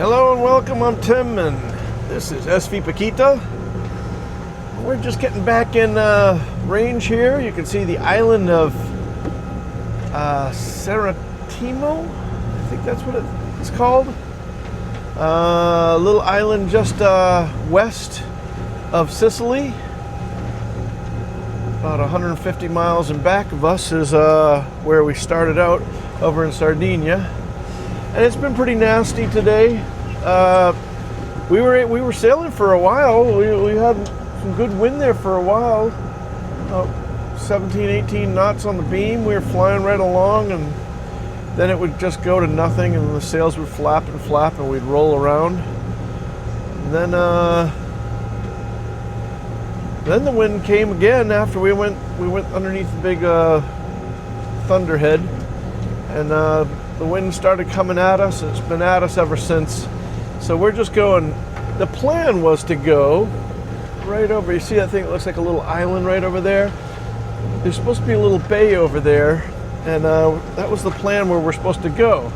Hello and welcome, I'm Tim and this is SV Paquita. We're just getting back in range here. You can see the island of Seratimo, I think that's what it's called. A little island just west of Sicily. About 150 miles in back of us is where we started out over in Sardinia. And it's been pretty nasty today. We were sailing for a while. We had some good wind there for a while. 17, 18 knots on the beam. We were flying right along, and then it would just go to nothing, and the sails would flap and flap, and we'd roll around. And then the wind came again after we went underneath the big thunderhead, and the wind started coming at us. It's been at us ever since. So we're just going. The plan was to go right over. You see that thing that looks like a little island right over there? There's supposed to be a little bay over there, and that was the plan where we're supposed to go.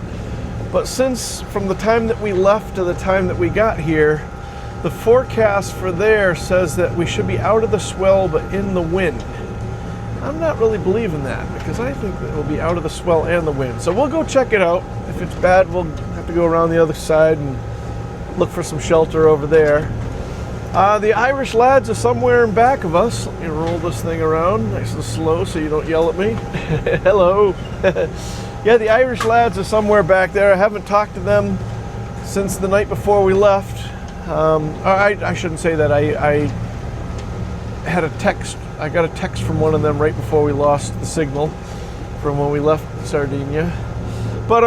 But since from the time that we left to the time that we got here, the forecast for there says that we should be out of the swell but in the wind. I'm not really believing that, because I think that we'll be out of the swell and the wind. So we'll go check it out. If it's bad, we'll have to go around the other side and look for some shelter over there. The Irish lads are somewhere in back of us. Let me roll this thing around nice and slow so you don't yell at me. Hello. Yeah, the Irish lads are somewhere back there. I haven't talked to them since the night before we left. I shouldn't say that. I had a text. I got a text from one of them right before we lost the signal from when we left Sardinia. But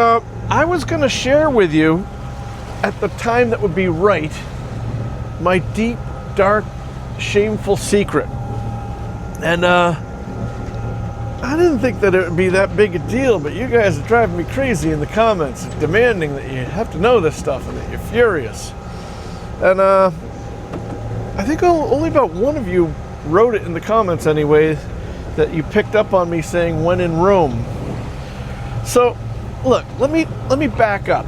I was going to share with you, at the time that would be right, my deep, dark, shameful secret. And I didn't think that it would be that big a deal, but you guys are driving me crazy in the comments, demanding that you have to know this stuff and that you're furious. And I think only about one of you wrote it in the comments anyway, that you picked up on me saying when in Rome. So look, let me back up.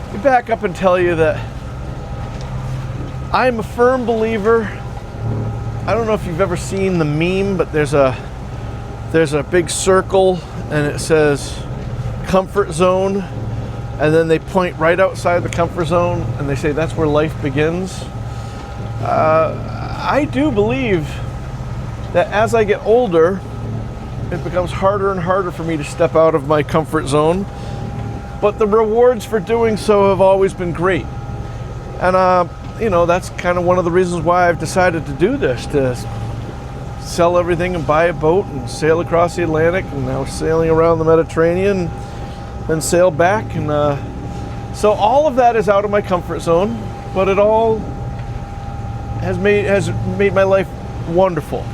Let me back up and tell you that I'm a firm believer. I don't know if you've ever seen the meme, but there's a big circle and it says comfort zone, and then they point right outside the comfort zone and they say that's where life begins. I do believe that as I get older, it becomes harder and harder for me to step out of my comfort zone, but the rewards for doing so have always been great. And you know, that's kind of one of the reasons why I've decided to do this, to sell everything and buy a boat and sail across the Atlantic, and now sailing around the Mediterranean, then sail back. And so all of that is out of my comfort zone, but it all has made my life wonderful.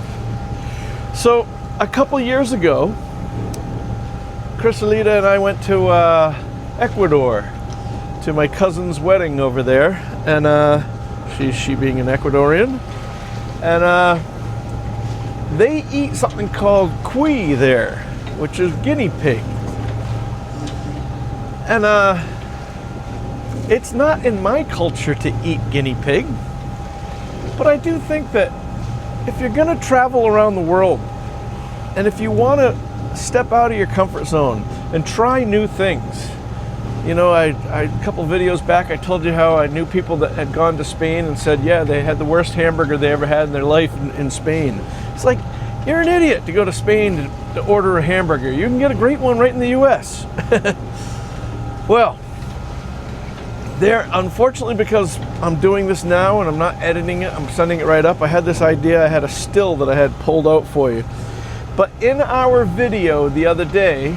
So a couple years ago, Chrysalida and I went to Ecuador to my cousin's wedding over there, and she being an Ecuadorian, and they eat something called cuy there, which is guinea pig. And it's not in my culture to eat guinea pig, but I do think that if you're going to travel around the world, and if you want to step out of your comfort zone and try new things, you know, a couple videos back I told you how I knew people that had gone to Spain and said, yeah, they had the worst hamburger they ever had in their life in Spain. It's like, you're an idiot to go to Spain to order a hamburger. You can get a great one right in the US. Well, there, unfortunately, because I'm doing this now and I'm not editing it, I'm sending it right up. I had this idea, I had a still that I had pulled out for you. But in our video the other day,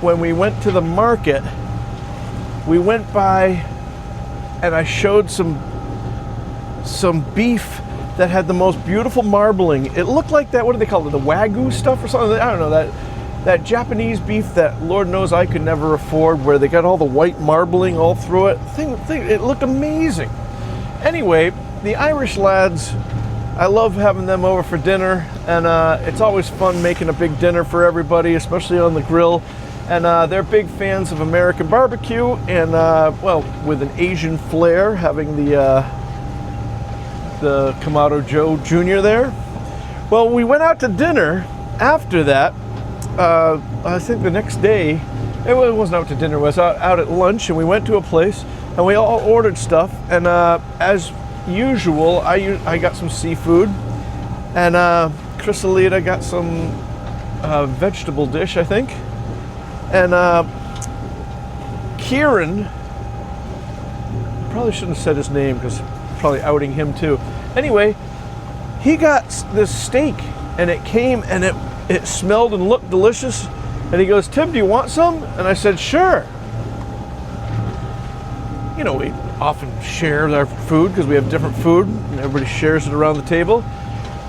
when we went to the market, we went by and I showed some beef that had the most beautiful marbling. It looked like that, what do they call it, the Wagyu stuff or something? I don't know, that Japanese beef that Lord knows I could never afford, where they got all the white marbling all through it. It looked amazing. Anyway, the Irish lads, I love having them over for dinner, and it's always fun making a big dinner for everybody, especially on the grill. And they're big fans of American barbecue, and well, with an Asian flair, having the Kamado Joe Jr. there. Well, we went out to dinner after that. I think the next day, it wasn't out to dinner, it was out at lunch, and we went to a place, and we all ordered stuff, and as usual, I got some seafood, and Chrysalida got some vegetable dish, I think. And Kieran, probably shouldn't have said his name because probably outing him too. Anyway, he got this steak, and it came, and it smelled and looked delicious. And he goes, "Tim, do you want some?" And I said, "Sure." You know, we often share our food because we have different food, and everybody shares it around the table.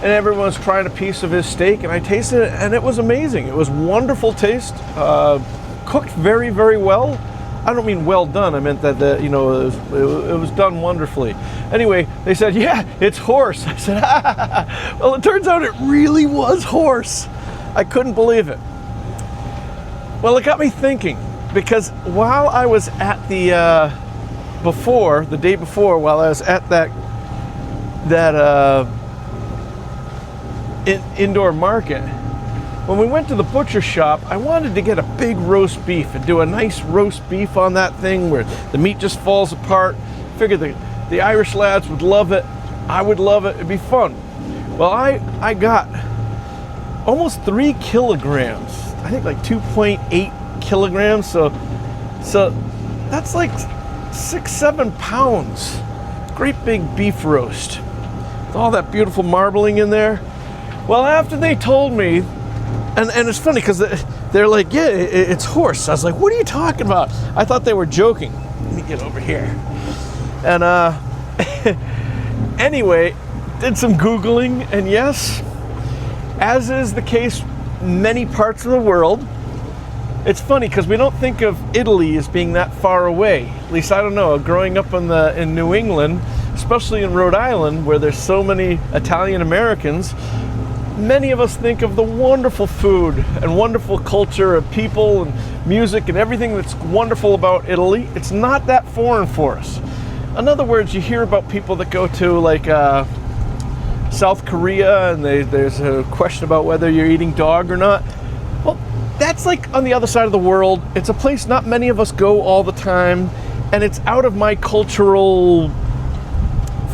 And everyone's trying a piece of his steak, and I tasted it, and it was amazing. It was wonderful taste, cooked very, very well. I don't mean well done. I meant that it was done wonderfully. Anyway, they said, "Yeah, it's horse." I said, Well, it turns out it really was horse. I couldn't believe it. Well, it got me thinking, because while I was at the day before, while I was at that indoor market, when we went to the butcher shop, I wanted to get a big roast beef and do a nice roast beef on that thing where the meat just falls apart. Figured the Irish lads would love it. I would love it. It'd be fun. Well, I got almost 3 kilograms. I think like 2.8 kilograms. So that's like 6-7 pounds. Great big beef roast with all that beautiful marbling in there. Well, after they told me, and it's funny because they're like, "Yeah, it's horse." I was like, "What are you talking about?" I thought they were joking. Let me get over here. And anyway, did some Googling, and yes, as is the case many parts of the world, it's funny because we don't think of Italy as being that far away. At least I don't know. Growing up in New England, especially in Rhode Island, where there's so many Italian Americans, many of us think of the wonderful food and wonderful culture of people and music and everything that's wonderful about Italy. It's not that foreign for us. In other words, you hear about people that go to like South Korea, and there's a question about whether you're eating dog or not. Well, that's like on the other side of the world. It's a place not many of us go all the time, and it's out of my cultural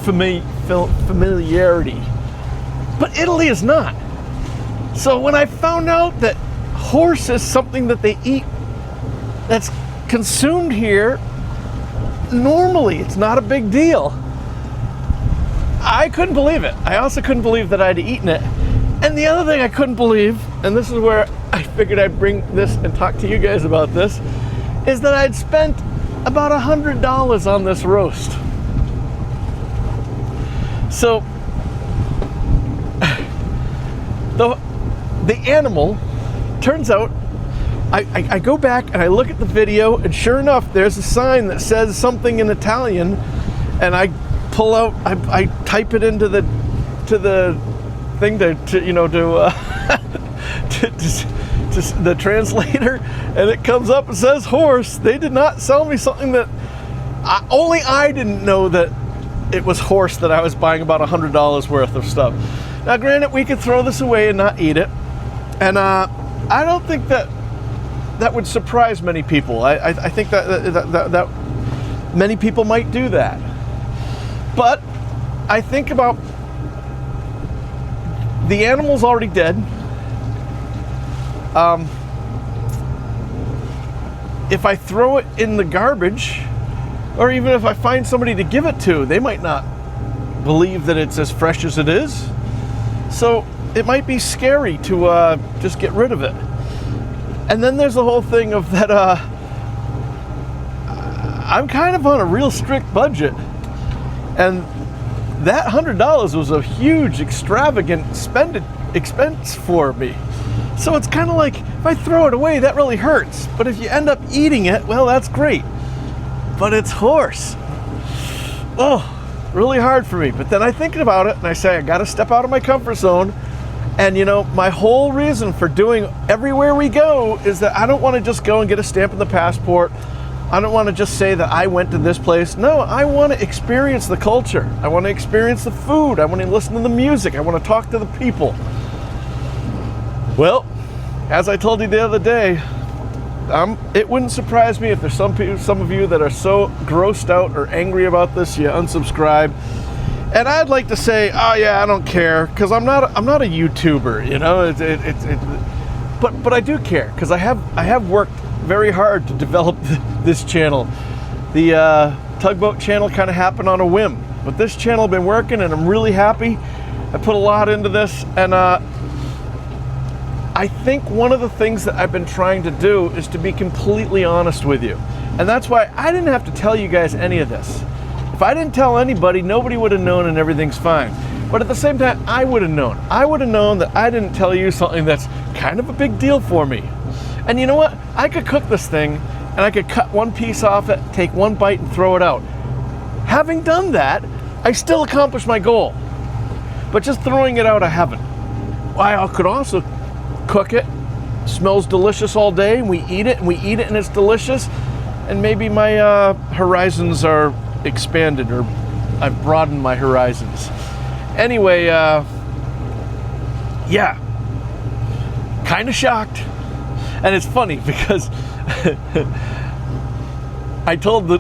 familiarity. But Italy is not. So when I found out that horse is something that they eat that's consumed here normally, it's not a big deal, I couldn't believe it. I also couldn't believe that I'd eaten it. And the other thing I couldn't believe, and this is where I figured I'd bring this and talk to you guys about this, is that I'd spent about $100 on this roast. So the animal, turns out, I go back and I look at the video, and sure enough, there's a sign that says something in Italian, and I pull out, I type it into the thing to the translator, and it comes up and says horse. They did not sell me something that only I didn't know that it was horse that I was buying about $100 worth of stuff. Now, granted, we could throw this away and not eat it, and I don't think that would surprise many people. I think that many people might do that. But I think about the animal's already dead. If I throw it in the garbage, or even if I find somebody to give it to, they might not believe that it's as fresh as it is. So it might be scary to just get rid of it. And then there's the whole thing of that I'm kind of on a real strict budget. And that $100 was a huge, extravagant expense for me. So it's kind of like, if I throw it away, that really hurts. But if you end up eating it, well, that's great. But it's horse. Oh, really hard for me. But then I think about it, and I say, I got to step out of my comfort zone. And you know, my whole reason for doing everywhere we go is that I don't want to just go and get a stamp in the passport. I don't want to just say that I went to this place. No, I want to experience the culture. I want to experience the food. I want to listen to the music. I want to talk to the people. Well, as I told you the other day, it wouldn't surprise me if there's some of you that are so grossed out or angry about this, you unsubscribe. And I'd like to say, oh yeah, I don't care, because I'm not a YouTuber, you know. But I do care, because I have worked very hard to develop this channel. The tugboat channel kind of happened on a whim, but this channel been working, and I'm really happy. I put a lot into this, and I think one of the things that I've been trying to do is to be completely honest with you, and that's why I didn't have to tell you guys any of this. If I didn't tell anybody, nobody would have known, and everything's fine. But at the same time, I would have known. I would have known that I didn't tell you something that's kind of a big deal for me. And you know what? I could cook this thing, and I could cut one piece off it, take one bite, and throw it out. Having done that, I still accomplished my goal. But just throwing it out, I haven't. I could also cook it. It smells delicious all day, and we eat it, and it's delicious. And maybe my horizons are expanded, or I've broadened my horizons. Anyway, yeah, kind of shocked. And it's funny because I told the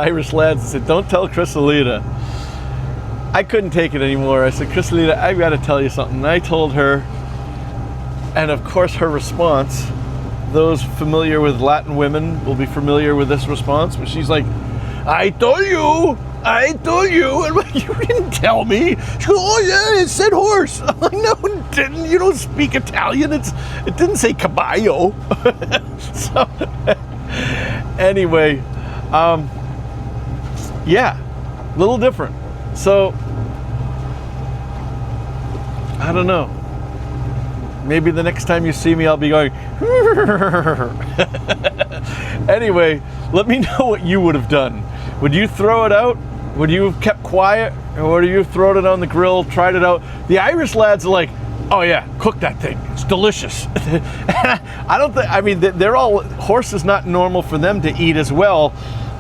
Irish lads, I said, don't tell Chrysalida. I couldn't take it anymore. I said, Chrysalida, I've got to tell you something. And I told her, and of course her response, those familiar with Latin women will be familiar with this response, but she's like, I told you, and like, you didn't tell me. She goes, oh yeah, it said horse. I'm like, no, it didn't. You don't speak Italian. It didn't say caballo. So, anyway, yeah, a little different. So, I don't know. Maybe the next time you see me, I'll be going, anyway, let me know what you would have done. Would you throw it out? Would you have kept quiet? Or would you have thrown it on the grill, tried it out? The Irish lads are like, oh yeah, cook that thing. It's delicious. I don't think, I mean, they're all, horse is not normal for them to eat as well,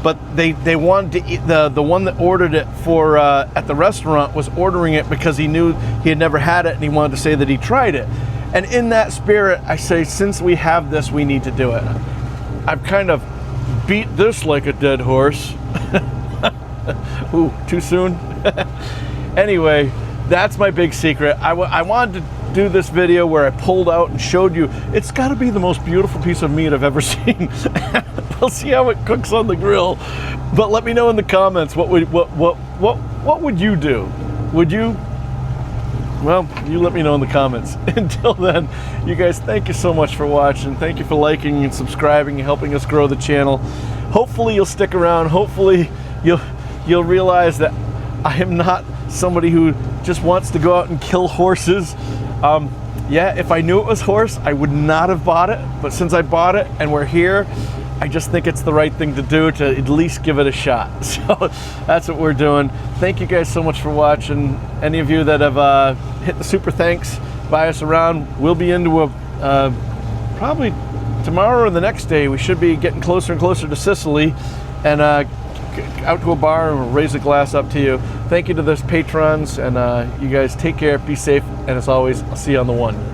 but they wanted to eat, the one that ordered it for, at the restaurant was ordering it because he knew he had never had it and he wanted to say that he tried it. And in that spirit, I say, since we have this, we need to do it. I've kind of beat this like a dead horse. Ooh, too soon? Anyway, that's my big secret. I wanted to do this video where I pulled out and showed you, it's got to be the most beautiful piece of meat I've ever seen. We'll see how it cooks on the grill. But let me know in the comments, what would you do? Would you? Well, you let me know in the comments. Until then, you guys, thank you so much for watching. Thank you for liking and subscribing and helping us grow the channel. Hopefully you'll stick around. Hopefully you'll realize that I am not somebody who just wants to go out and kill horses. Yeah, if I knew it was horse, I would not have bought it. But since I bought it and we're here, I just think it's the right thing to do, to at least give it a shot. So that's what we're doing. Thank you guys so much for watching. Any of you that have hit the super thanks, buy us around, we'll be into a, probably tomorrow or the next day, we should be getting closer and closer to Sicily, and out to a bar and we'll raise a glass up to you. Thank you to those patrons, and you guys take care, be safe, and as always, I'll see you on the one.